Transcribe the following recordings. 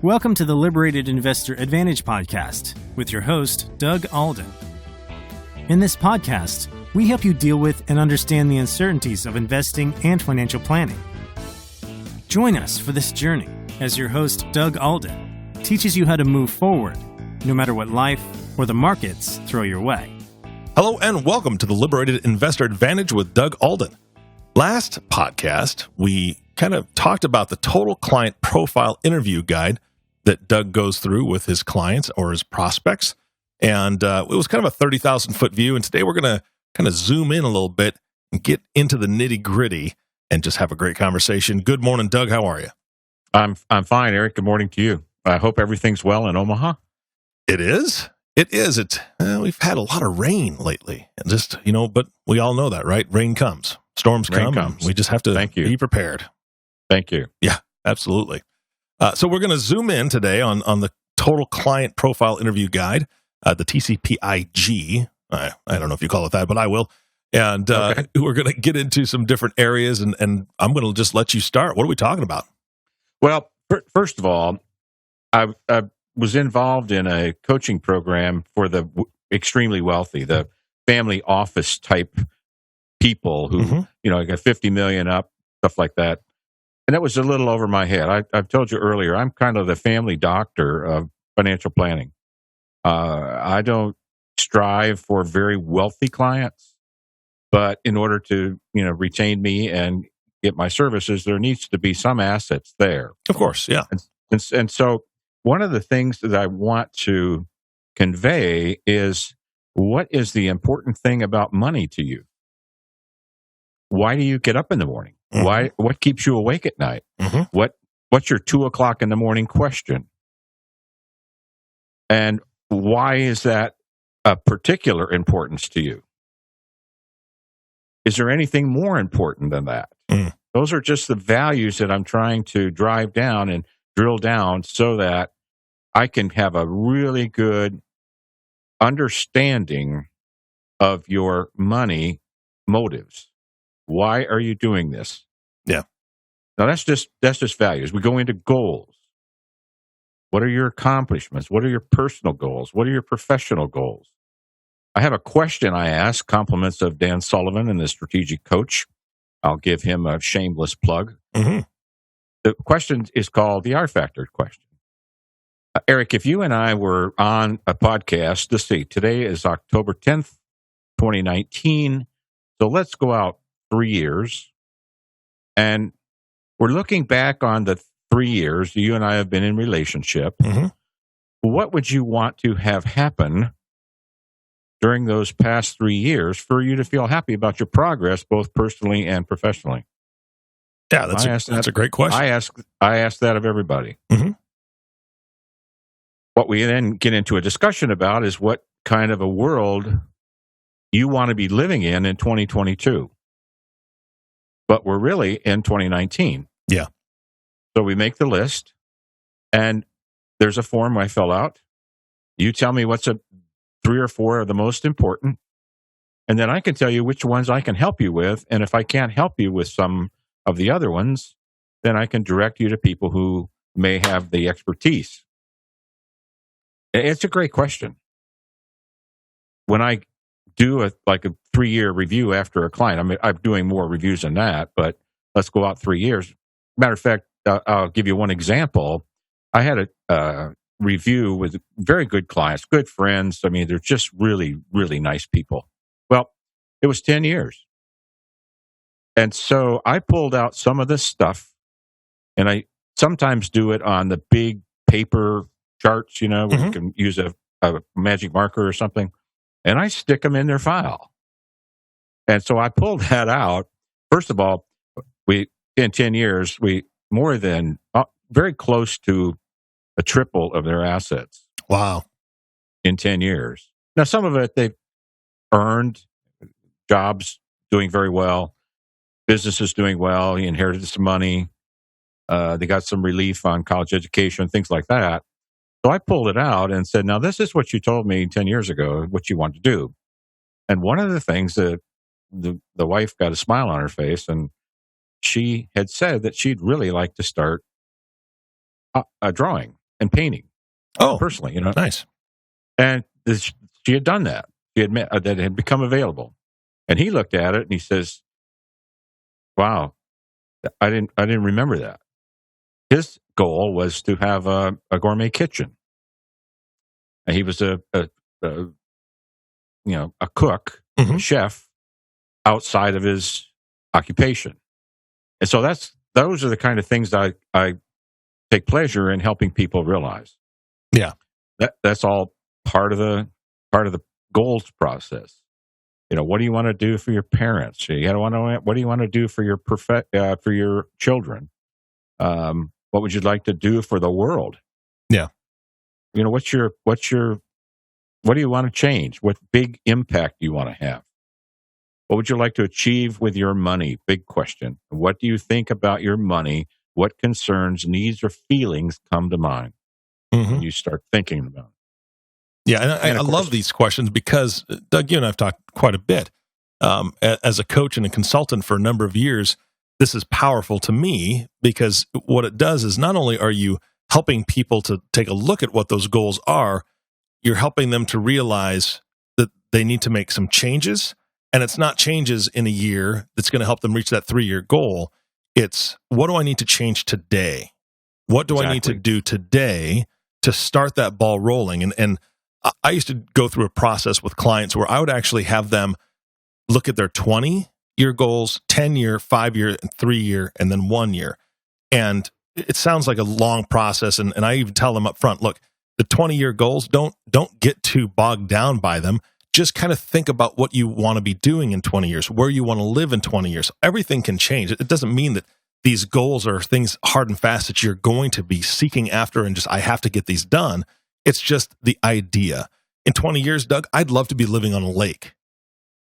Welcome to the Liberated Investor Advantage podcast with your host, Doug Alden. In this podcast, we help you deal with and understand the uncertainties of investing and financial planning. Join us for this journey as your host, Doug Alden, teaches you how to move forward, no matter what life or the markets throw your way. Hello and welcome to the Liberated Investor Advantage with Doug Alden. Last podcast, we kind of talked about the total client profile interview guide that Doug goes through with his clients or his prospects. And it was kind of a 30,000-foot view. And today we're going to kind of zoom in a little bit and get into the nitty-gritty and just have a great conversation. Good morning, Doug. How are you? I'm fine, Eric. Good morning to you. I hope everything's well in Omaha. It is. It is. We've had a lot of rain lately. And just, but we all know that, right? Rain comes. Storms come. And we just have to be prepared. Thank you. Yeah, absolutely. So we're going to zoom in today on the Total Client Profile Interview Guide, the TCPIG. I don't know if you call it that, but I will. And We're going to get into some different areas, and I'm going to just let you start. What are we talking about? Well, first of all, I was involved in a coaching program for the extremely wealthy, the family office type people who, got 50 million up, stuff like that. And that was a little over my head. I've told you earlier, I'm kind of the family doctor of financial planning. I don't strive for very wealthy clients, but in order to, retain me and get my services, there needs to be some assets there. Of course, yeah. And so one of the things that I want to convey is, what is the important thing about money to you? Why do you get up in the morning? Mm-hmm. What keeps you awake at night? Mm-hmm. What's your 2:00 in the morning question? And why is that a particular importance to you? Is there anything more important than that? Mm. Those are just the values that I'm trying to drive down and drill down so that I can have a really good understanding of your money motives. Why are you doing this? Yeah. Now that's just values. We go into goals. What are your accomplishments? What are your personal goals? What are your professional goals? I have a question I ask, compliments of Dan Sullivan and the strategic coach. I'll give him a shameless plug. Mm-hmm. The question is called the R Factor question. Eric, if you and I were on a podcast, let's see, today is October 10th, 2019. So let's go out 3 years. And we're looking back on the 3 years you and I have been in relationship. Mm-hmm. What would you want to have happen during those past 3 years for you to feel happy about your progress, both personally and professionally? Yeah, that's a great question. I ask that of everybody. Mm-hmm. What we then get into a discussion about is what kind of a world you want to be living in 2022. But we're really in 2019. Yeah. So we make the list, and there's a form I fill out. You tell me what's 3 or 4 of the most important, and then I can tell you which ones I can help you with. And if I can't help you with some of the other ones, then I can direct you to people who may have the expertise. It's a great question. When I do a 3-year review after a client, I'm doing more reviews than that, but let's go out 3 years. Matter of fact, I'll give you one example. I had a review with very good clients, good friends. I mean, they're just really, really nice people. Well, it was 10 years. And so I pulled out some of this stuff, and I sometimes do it on the big paper charts, where mm-hmm. you can use a magic marker or something, and I stick them in their file. And so I pulled that out. First of all, in 10 years, we more than very close to a triple of their assets. Wow. In 10 years. Now, some of it they've earned, jobs doing very well, businesses doing well. He inherited some money. They got some relief on college education, things like that. So I pulled it out and said, now, this is what you told me 10 years ago, what you want to do. And one of the things that the wife got a smile on her face, and she had said that she'd really like to start a drawing. and painting. Oh, personally, nice. And she had done that. She had that it had become available, and he looked at it and he says, "Wow, I didn't remember that." His goal was to have a gourmet kitchen, and he was a cook, a chef outside of his occupation, and so those are the kind of things that I take pleasure in helping people realize. Yeah, that's all part of the goals process. What do you want to do for your parents? What do you want to do for your children? What would you like to do for the world? Yeah. What do you want to change? What big impact do you want to have? What would you like to achieve with your money? Big question. What do you think about your money? What concerns, needs, or feelings come to mind when you start thinking about it? Yeah, and I love these questions because, Doug, you and I have talked quite a bit. As a coach and a consultant for a number of years, this is powerful to me because what it does is not only are you helping people to take a look at what those goals are, you're helping them to realize that they need to make some changes. And it's not changes in a year that's going to help them reach that 3-year goal. It's, what do I need to change today? What do I need to do today to start that ball rolling? And I used to go through a process with clients where I would actually have them look at their 20-year goals, 10-year, 5-year, 3-year, and then 1 year. And it sounds like a long process. And I even tell them up front, look, the 20-year goals, don't get too bogged down by them. Just kind of think about what you want to be doing in 20 years, where you want to live in 20 years. Everything can change. It doesn't mean that these goals are things hard and fast that you're going to be seeking after and just, I have to get these done. It's just the idea. In 20 years, Doug, I'd love to be living on a lake,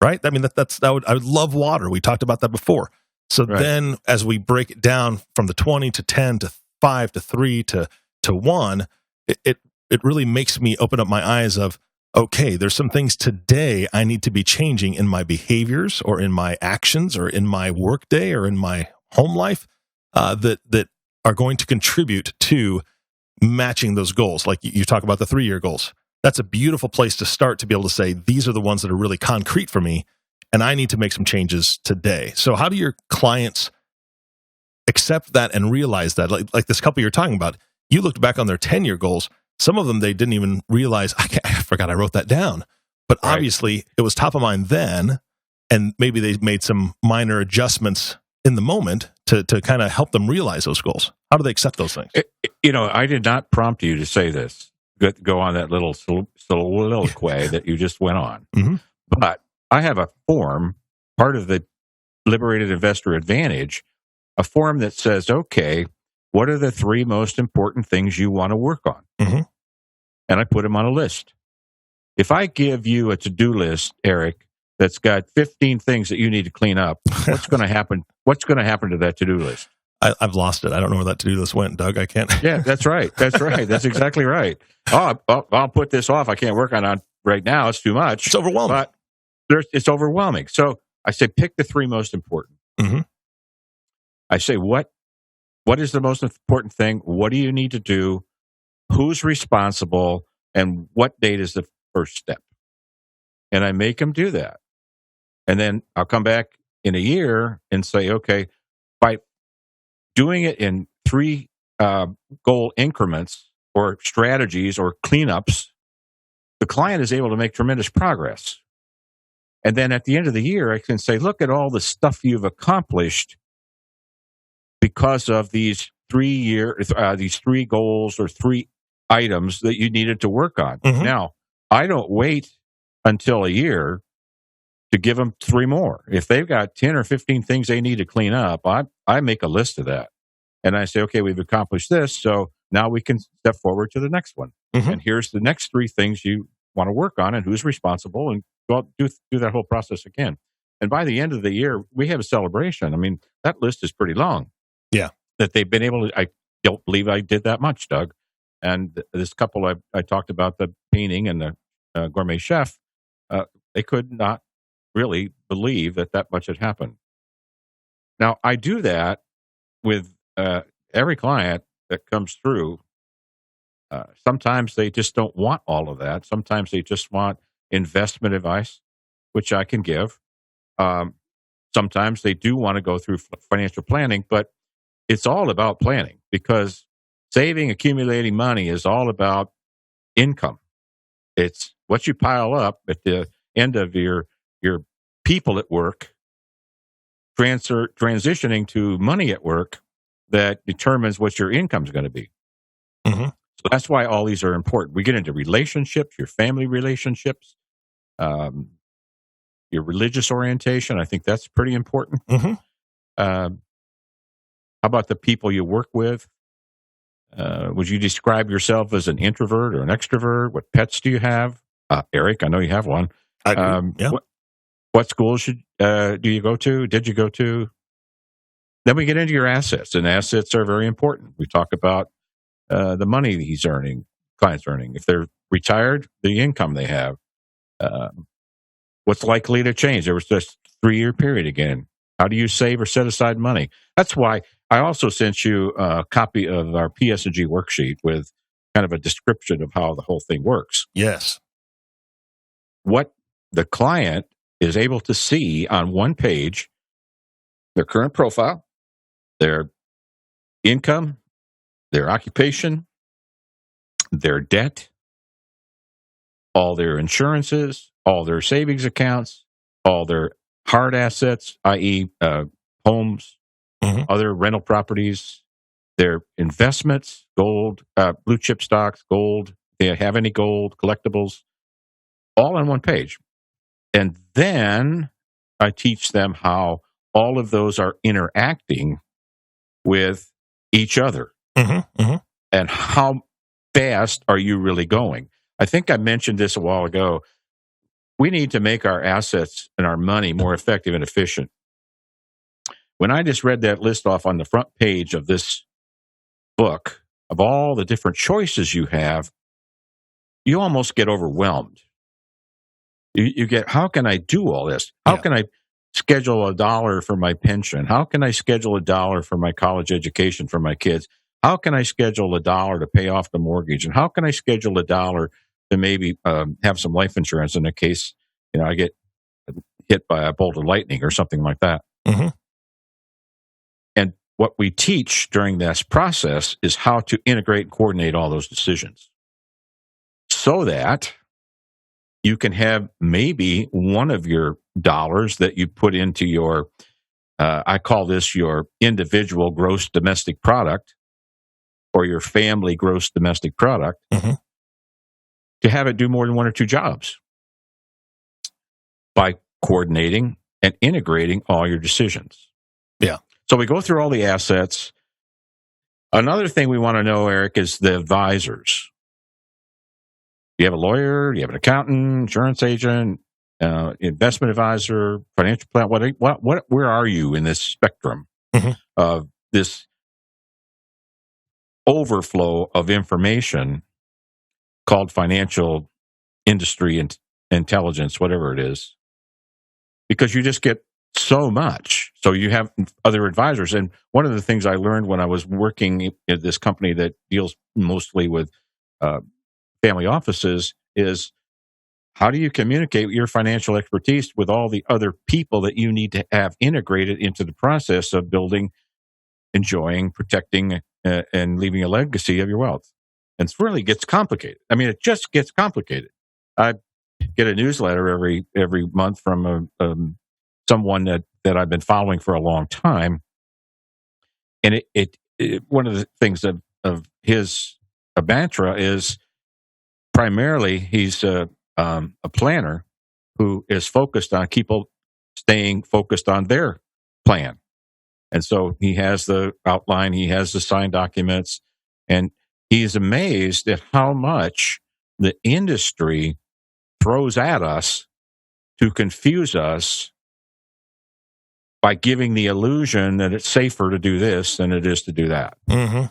right? I mean, I would love water. We talked about that before. So then as we break it down from the 20 to 10 to 5 to 3 to 1, it really makes me open up my eyes of, okay, there's some things today I need to be changing in my behaviors or in my actions or in my workday or in my home life that are going to contribute to matching those goals. Like you talk about the 3-year goals. That's a beautiful place to start to be able to say, these are the ones that are really concrete for me, and I need to make some changes today. So how do your clients accept that and realize that? Like this couple you're talking about, you looked back on their 10-year goals. Some of them, they didn't even realize, I forgot I wrote that down. But obviously, it was top of mind then, and maybe they made some minor adjustments in the moment to kind of help them realize those goals. How do they accept those things? I did not prompt you to say this. Go on that little soliloquy that you just went on. Mm-hmm. But I have a form, part of the Liberated Investor Advantage, a form that says, okay, what are the 3 most important things you want to work on? Mm-hmm. And I put them on a list. If I give you a to-do list, Eric, that's got 15 things that you need to clean up, what's going to happen? What's going to happen to that to-do list? I've lost it. I don't know where that to-do list went, Doug. I can't. Yeah, that's right. That's right. That's exactly right. I'll put this off. I can't work on it right now. It's too much. It's overwhelming. But it's overwhelming. So I say, pick the 3 most important. Mm-hmm. I say, what is the most important thing? What do you need to do? Who's responsible? And what date is the first step? And I make them do that. And then I'll come back in a year and say, okay, by doing it in 3 goal increments or strategies or cleanups, the client is able to make tremendous progress. And then at the end of the year, I can say, look at all the stuff you've accomplished because of these 3 goals or 3 items that you needed to work on. Mm-hmm. Now, I don't wait until a year to give them 3 more. If they've got 10 or 15 things they need to clean up, I make a list of that. And I say, okay, we've accomplished this, so now we can step forward to the next one. Mm-hmm. And here's the next 3 things you want to work on and who's responsible, and go do that whole process again. And by the end of the year, we have a celebration. I mean, that list is pretty long. Yeah. That they've been able to, I don't believe I did that much, Doug. And this couple I talked about, the painting and the gourmet chef, they could not really believe that much had happened. Now, I do that with every client that comes through. Sometimes they just don't want all of that. Sometimes they just want investment advice, which I can give. Sometimes they do want to go through financial planning, but it's all about planning, because saving, accumulating money is all about income. It's what you pile up at the end of your people at work, transitioning to money at work, that determines what your income is going to be. Mm-hmm. So that's why all these are important. We get into relationships, your family relationships, your religious orientation. I think that's pretty important. Mm-hmm. How about the people you work with? Would you describe yourself as an introvert or an extrovert? What pets do you have? Eric, I know you have one. I do. Yeah. What schools do you go to? Did you go to? Then we get into your assets, and assets are very important. We talk about the money he's earning, client's earning. If they're retired, the income they have. What's likely to change? There was just a 3-year period again. How do you save or set aside money? That's why I also sent you a copy of our PS&G worksheet with kind of a description of how the whole thing works. Yes. What the client is able to see on one page: their current profile, their income, their occupation, their debt, all their insurances, all their savings accounts, all their hard assets, i.e., homes, Mm-hmm. other rental properties, their investments, gold, blue chip stocks, gold, they have any gold, collectibles, all on one page. And then I teach them how all of those are interacting with each other. Mm-hmm. Mm-hmm. And how fast are you really going? I think I mentioned this a while ago. We need to make our assets and our money more effective and efficient. When I just read that list off on the front page of this book of all the different choices you have, you almost get overwhelmed. You get, how can I do all this? How can I schedule $1 for my pension? How can I schedule $1 for my college education for my kids? How can I schedule $1 to pay off the mortgage? And how can I schedule $1 to maybe have some life insurance in the case I get hit by a bolt of lightning or something like that? Mm-hmm. And what we teach during this process is how to integrate and coordinate all those decisions so that you can have maybe one of your dollars that you put into your, I call this your individual gross domestic product or your family gross domestic product, Mm-hmm. to have it do more than one or two jobs by coordinating and integrating all your decisions. Yeah. So we go through all the assets. Another thing we want to know, Eric, is the advisors. Do you have a lawyer? Do you have an accountant, insurance agent, investment advisor, financial plan? Where are you in this spectrum Mm-hmm. of this overflow of information called financial industry and intelligence, whatever it is? Because you just get so much. So you have other advisors. And one of the things I learned when I was working at this company that deals mostly with family offices is, how do you communicate your financial expertise with all the other people that you need to have integrated into the process of building, enjoying, protecting, and leaving a legacy of your wealth? And it really gets complicated. I mean, it just gets complicated. I get a newsletter every month from someone that I've been following for a long time, and it one of the things of his mantra is primarily he's a planner who is focused on people staying focused on their plan. And so he has the outline, he has the signed documents, and he's amazed at how much the industry throws at us to confuse us by giving the illusion that it's safer to do this than it is to do that. Mm-hmm.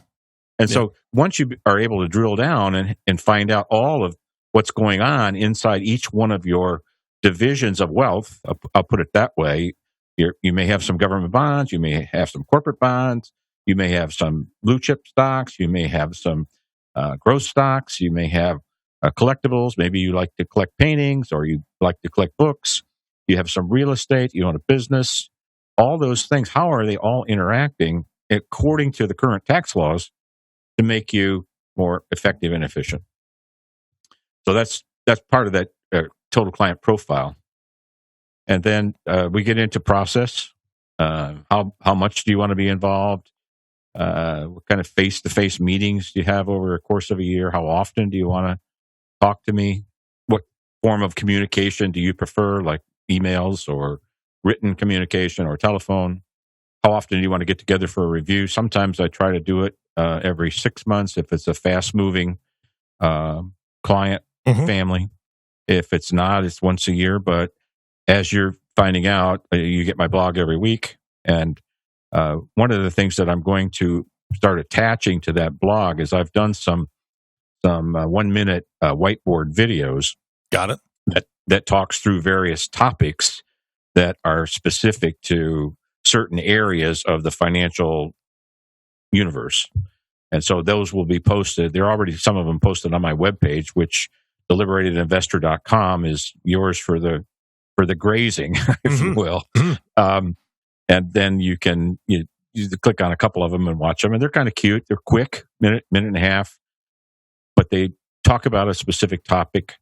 And so once you are able to drill down and find out all of what's going on inside each one of your divisions of wealth, I'll put it that way. You may have some government bonds, you may have some corporate bonds, you may have some blue chip stocks, you may have some growth stocks. You may have collectibles. Maybe you like to collect paintings, or you like to collect books. You have some real estate. You own a business. All those things, how are they all interacting according to the current tax laws to make you more effective and efficient? So that's part of that total client profile. And then we get into process. How much do you want to be involved? What kind of face-to-face meetings do you have over the course of a year? How often do you want to talk to me? What form of communication do you prefer, like emails or written communication or telephone? How often do you want to get together for a review? Sometimes I try to do it every 6 months if it's a fast-moving client family. If it's not, it's once a year. But as you're finding out, you get my blog every week. And one of the things that I'm going to start attaching to that blog is I've done some 1-minute whiteboard videos. Got it. That talks through various topics that are specific to certain areas of the financial universe. And so those will be posted. There are already some of them posted on my webpage, which theliberatedinvestor.com is yours for the grazing, if you will. And then you can click on a couple of them and watch them. And they're kind of cute. They're quick, minute and a half. But they talk about a specific topic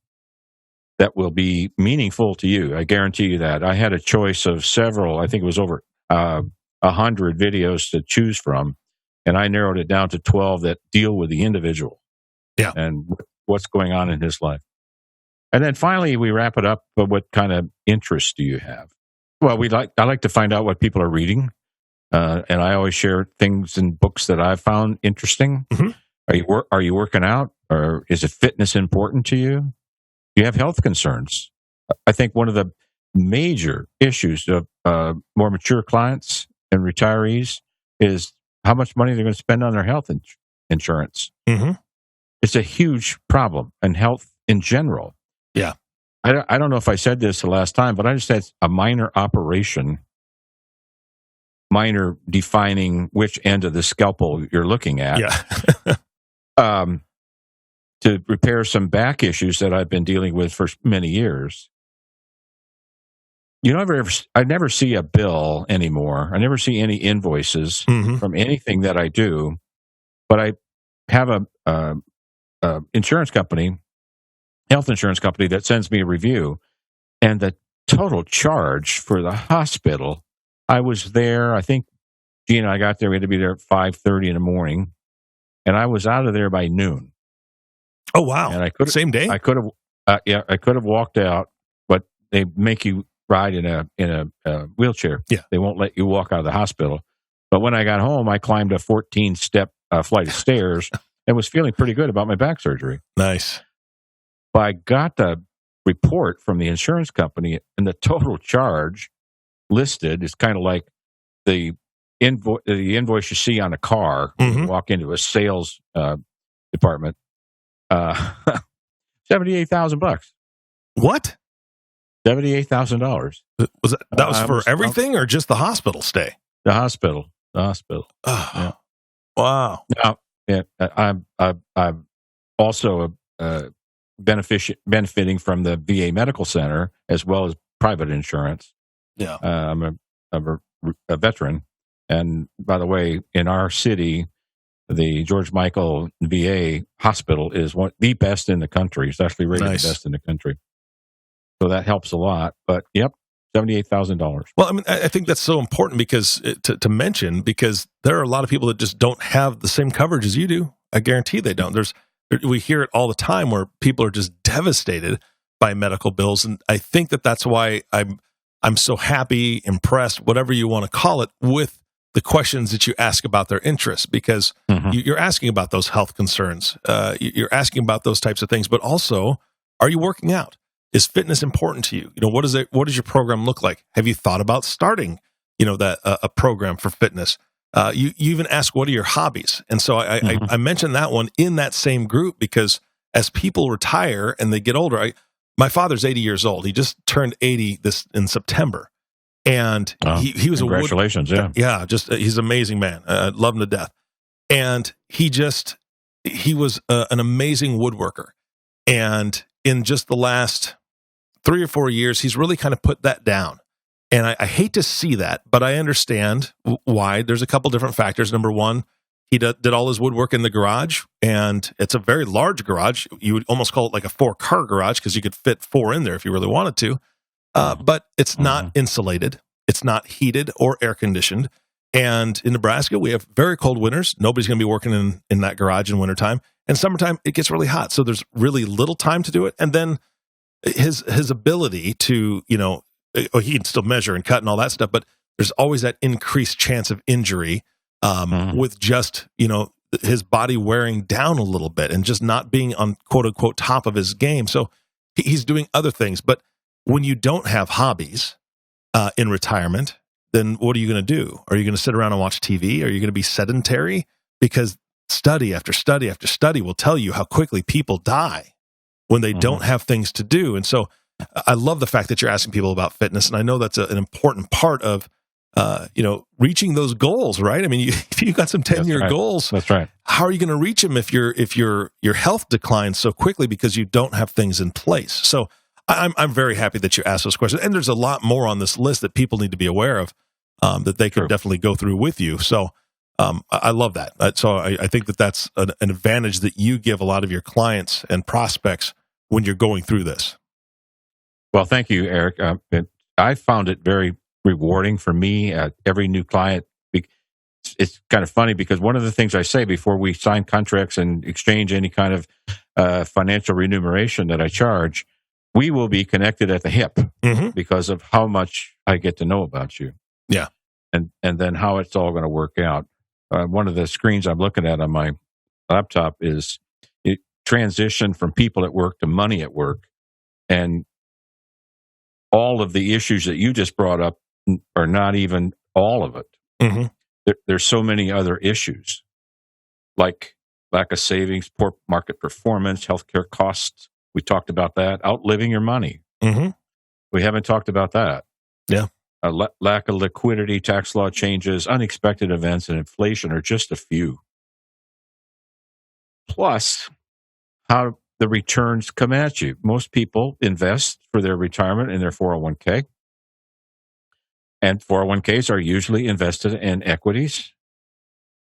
that will be meaningful to you. I guarantee you that. I had a choice of several, I think it was over 100 videos to choose from. And I narrowed it down to 12 that deal with the individual and what's going on in his life. And then finally, we wrap it up with what kind of interests do you have? Well, I like to find out what people are reading. And I always share things in books that I've found interesting. Are you working out? Or is it fitness important to you? Do you have health concerns? I think one of the major issues of more mature clients and retirees is how much money they're going to spend on their health insurance. It's a huge problem, and health in general. Yeah. I don't know if I said this the last time, but I just had a minor operation, minor defining which end of the scalpel you're looking at. Yeah. To repair some back issues that I've been dealing with for many years. I never see a bill anymore. I never see any invoices from anything that I do. But I have a insurance company, health insurance company, that sends me a review, and the total charge for the hospital. I was there. I think Gina and I got there. We had to be there at 5:30 in the morning, and I was out of there by noon. Oh wow! And I could same day. I could have, I could have walked out, but they make you ride in a wheelchair. Yeah, they won't let you walk out of the hospital. But when I got home, I climbed a 14-step flight of stairs and was feeling pretty good about my back surgery. Nice. But I got the report from the insurance company, and the total charge listed is kind of like the invoice you see on a car. You walk into a sales department. $78,000. What? $78,000. Was that was for everything or just the hospital stay? The hospital. Oh, yeah. Wow. Now, I'm also benefiting from the VA Medical Center as well as private insurance. Yeah. I'm a veteran, and by the way, in our city, the George Michael VA Hospital is the best in the country. It's actually rated the best in the country. So that helps a lot. But, yep, $78,000. Well, I mean, I think that's so important because to mention, because there are a lot of people that just don't have the same coverage as you do. I guarantee they don't. We hear it all the time where people are just devastated by medical bills. And I think that's why I'm so happy, impressed, whatever you want to call it, with the questions that you ask about their interests, because you're asking about those health concerns. You're asking about those types of things, but also, are you working out? Is fitness important to you? What does your program look like? Have you thought about starting, a program for fitness? You even ask, what are your hobbies? And so I mentioned that one in that same group because as people retire and they get older, my father's 80 years old. He just turned 80 in September. And he was congratulations, he's an amazing man. I love him to death. And he just he was an amazing woodworker. And in just the last 3 or 4 years, he's really kind of put that down. And I hate to see that, but I understand why. There's a couple different factors. Number one, he did all his woodwork in the garage, and it's a very large garage. You would almost call it like a 4-car garage because you could fit 4 in there if you really wanted to. But it's not insulated. It's not heated or air conditioned. And in Nebraska, we have very cold winters. Nobody's going to be working in that garage in wintertime. And summertime, it gets really hot. So there's really little time to do it. And then his ability to, he can still measure and cut and all that stuff, but there's always that increased chance of injury with just, his body wearing down a little bit and just not being on quote unquote top of his game. So he's doing other things. But when you don't have hobbies in retirement, then what are you going to do? Are you going to sit around and watch TV? Are you going to be sedentary? Because study after study after study will tell you how quickly people die when they don't have things to do. And so I love the fact that you're asking people about fitness. And I know that's an important part of, reaching those goals, right? I mean, if you've got some 10-year goals, that's right. How are you going to reach them if your health declines so quickly because you don't have things in place? So I'm very happy that you asked those questions. And there's a lot more on this list that people need to be aware of that they can definitely go through with you. So I love that. So I think that's an advantage that you give a lot of your clients and prospects when you're going through this. Well, thank you, Eric. I found it very rewarding for me. Every new client, it's kind of funny because one of the things I say before we sign contracts and exchange any kind of financial remuneration that I charge, we will be connected at the hip because of how much I get to know about you. Yeah. And then how it's all going to work out. One of the screens I'm looking at on my laptop is it transition from people at work to money at work. And all of the issues that you just brought up are not even all of it. There's so many other issues, like lack of savings, poor market performance, healthcare costs. We talked about that. Outliving your money. We haven't talked about that. Yeah. Lack of liquidity, tax law changes, unexpected events, and inflation are just a few. Plus, how the returns come at you. Most people invest for their retirement in their 401k. And 401ks are usually invested in equities.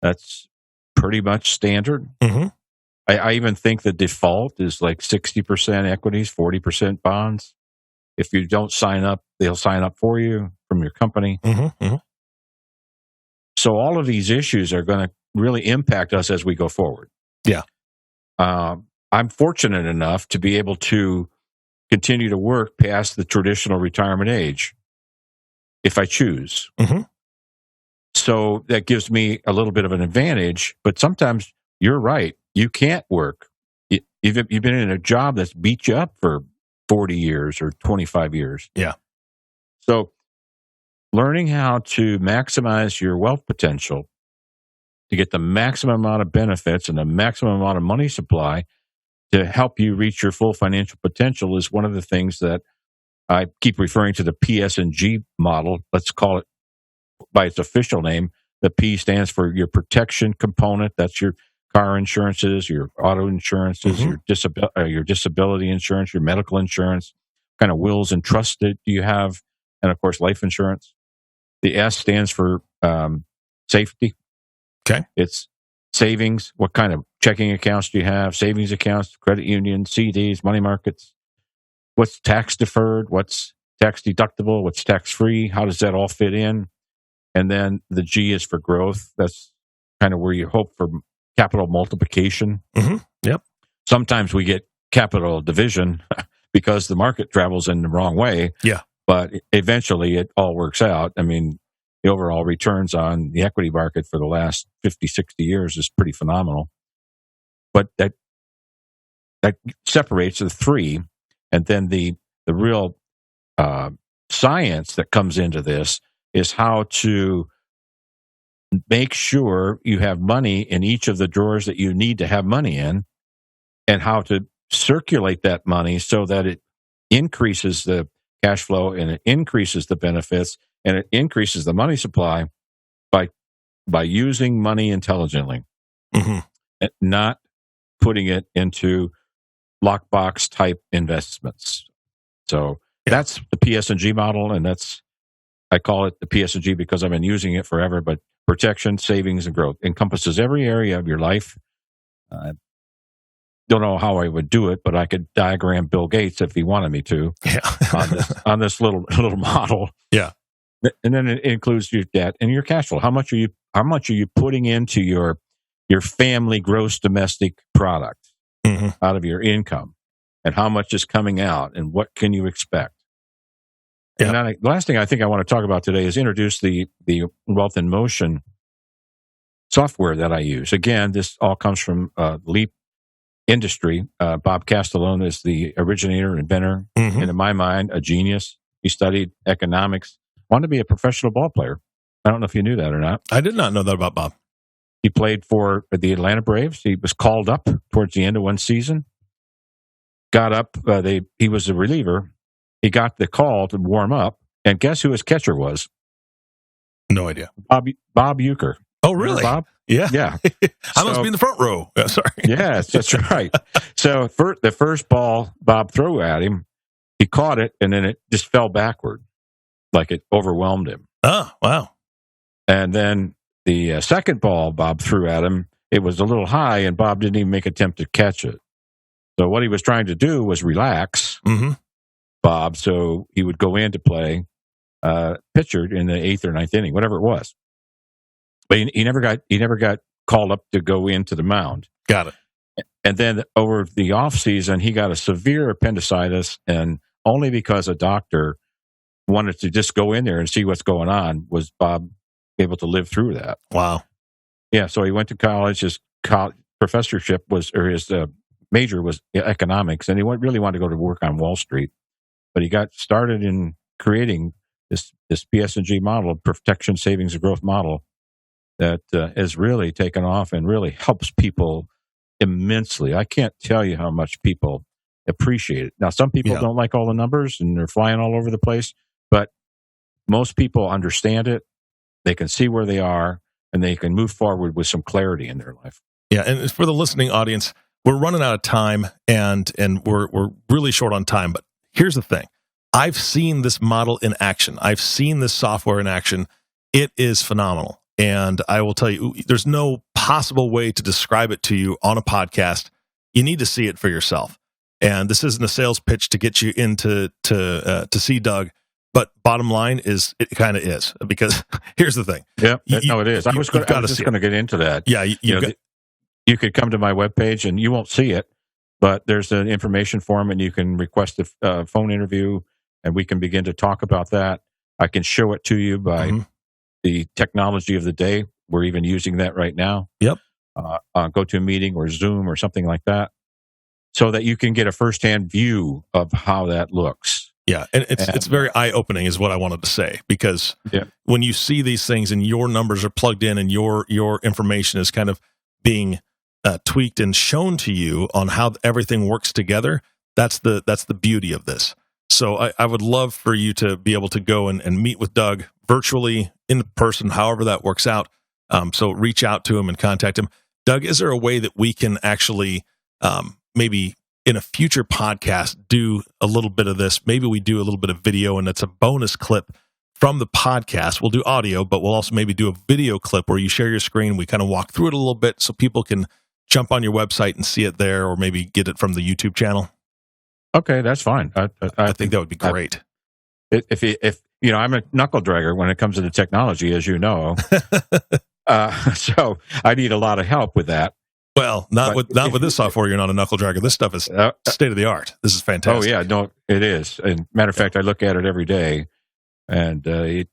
That's pretty much standard. I even think the default is like 60% equities, 40% bonds. If you don't sign up, they'll sign up for you from your company. So all of these issues are going to really impact us as we go forward. Yeah. I'm fortunate enough to be able to continue to work past the traditional retirement age if I choose. So that gives me a little bit of an advantage, but sometimes you're right. You can't work. You've been in a job that's beat you up for 40 years or 25 years. Yeah. So learning how to maximize your wealth potential to get the maximum amount of benefits and the maximum amount of money supply to help you reach your full financial potential is one of the things that I keep referring to the PS&G model. Let's call it by its official name. The P stands for your protection component. That's your car insurances, your auto insurances, your disability insurance, your medical insurance, kind of wills and trusts that you have, and of course, life insurance. The S stands for safety. Okay. It's savings. What kind of checking accounts do you have? Savings accounts, credit unions, CDs, money markets. What's tax deferred? What's tax deductible? What's tax free? How does that all fit in? And then the G is for growth. That's kind of where you hope for capital multiplication. Yep. Sometimes we get capital division because the market travels in the wrong way. Yeah. But eventually it all works out. I mean, the overall returns on the equity market for the last 50, 60 years is pretty phenomenal. But that separates the three. And then the real science that comes into this is how to make sure you have money in each of the drawers that you need to have money in, and how to circulate that money so that it increases the cash flow and it increases the benefits and it increases the money supply by using money intelligently, and not putting it into lockbox type investments. So that's the PS&G model, and I call it the PS&G because I've been using it forever. But protection, savings, and growth encompasses every area of your life. Don't know how I would do it, but I could diagram Bill Gates if he wanted me to on this little model. Yeah. And then it includes your debt and your cash flow. How much are you putting into your family gross domestic product out of your income, and how much is coming out, and what can you expect? Yeah. And then the last thing I think I want to talk about today is introduce the Wealth in Motion software that I use. Again, this all comes from Leap Industry. Bob Castellone is the originator, inventor, and in my mind, a genius. He studied economics, wanted to be a professional ball player. I don't know if you knew that or not. I did not know that about Bob. He played for the Atlanta Braves. He was called up towards the end of one season. Got up. He was a reliever. He got the call to warm up, and guess who his catcher was? No idea. Bob Uecker. Oh, really? Bob? Yeah. I must be in the front row. Sorry. Yes, that's right. So the first ball Bob threw at him, he caught it, and then it just fell backward, like it overwhelmed him. Oh, wow. And then the second ball Bob threw at him, it was a little high, and Bob didn't even make an attempt to catch it. So what he was trying to do was relax Bob, so he would go in to play pitcher in the 8th or 9th inning, whatever it was. But he never got called up to go into the mound. Got it. And then over the off season, he got a severe appendicitis, and only because a doctor wanted to just go in there and see what's going on was Bob able to live through that. Wow. Yeah. So he went to college. His professorship his major was economics, and he really wanted to go to work on Wall Street. But he got started in creating this PS&G model, protection, savings, and growth model, that has really taken off and really helps people immensely. I can't tell you how much people appreciate it. Now, some people don't like all the numbers, and they're flying all over the place, but most people understand it. They can see where they are, and they can move forward with some clarity in their life. Yeah, and for the listening audience, we're running out of time, and we're really short on time, but here's the thing. I've seen this model in action. I've seen this software in action. It is phenomenal. And I will tell you, there's no possible way to describe it to you on a podcast. You need to see it for yourself. And this isn't a sales pitch to get you into to see Doug. But bottom line is, it kind of is, because here's the thing. Yeah, no, it is. I was just going to get into that. Yeah, you could come to my webpage and you won't see it, but there's an information form, and you can request a phone interview, and we can begin to talk about that. I can show it to you by the technology of the day. We're even using that right now. Yep. Go to a meeting or Zoom or something like that, so that you can get a firsthand view of how that looks. Yeah, and it's very eye-opening is what I wanted to say, because when you see these things and your numbers are plugged in and your information is kind of being tweaked and shown to you on how everything works together, that's the beauty of this. So I would love for you to be able to go and meet with Doug virtually, in person, however that works out. So reach out to him and contact him. Doug, is there a way that we can actually maybe in a future podcast do a little bit of this? Maybe we do a little bit of video, and it's a bonus clip from the podcast. We'll do audio, but we'll also maybe do a video clip where you share your screen. We kind of walk through it a little bit so people can jump on your website and see it there, or maybe get it from the YouTube channel. Okay, that's fine. I think that would be great. If I'm a knuckle dragger when it comes to the technology, as you know, so I need a lot of help with that. Well, not with this software. You're not a knuckle dragger. This stuff is state of the art. This is fantastic. Oh yeah, no, it is. And matter of fact, I look at it every day, and it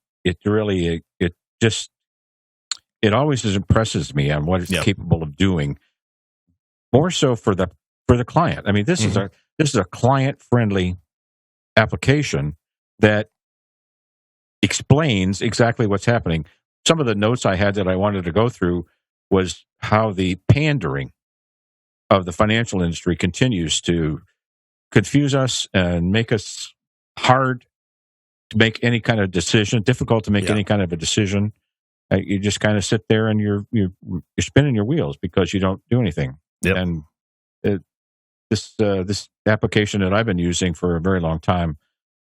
always impresses me on what it's capable of doing. More so for the client. I mean, this is a client-friendly application that explains exactly what's happening. Some of the notes I had that I wanted to go through was how the pandering of the financial industry continues to confuse us and make us hard to make any kind of decision, difficult to make any kind of a decision. You just kind of sit there and you're spinning your wheels because you don't do anything. Yep. And this application that I've been using for a very long time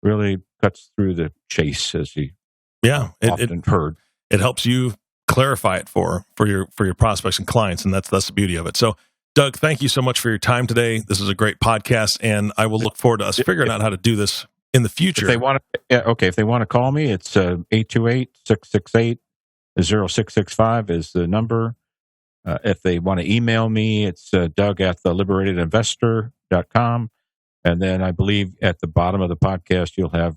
really cuts through the chase, as you often heard. It helps you clarify it for your prospects and clients, and that's the beauty of it. So, Doug, thank you so much for your time today. This is a great podcast, and I will look forward to us figuring out how to do this in the future. If they want to call me, it's 828-668-0665 is the number. If they want to email me, it's doug@theliberatedinvestor.com. And then I believe at the bottom of the podcast, you'll have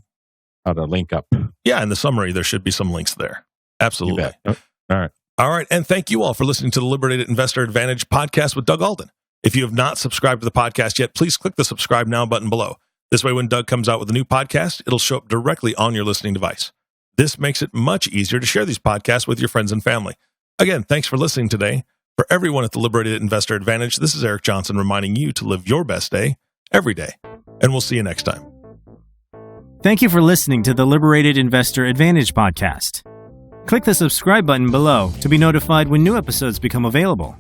how to link up. Yeah, in the summary, there should be some links there. Absolutely. All right. All right. And thank you all for listening to the Liberated Investor Advantage podcast with Doug Alden. If you have not subscribed to the podcast yet, please click the subscribe now button below. This way, when Doug comes out with a new podcast, it'll show up directly on your listening device. This makes it much easier to share these podcasts with your friends and family. Again, thanks for listening today. For everyone at the Liberated Investor Advantage, this is Eric Johnson reminding you to live your best day every day. And we'll see you next time. Thank you for listening to the Liberated Investor Advantage podcast. Click the subscribe button below to be notified when new episodes become available.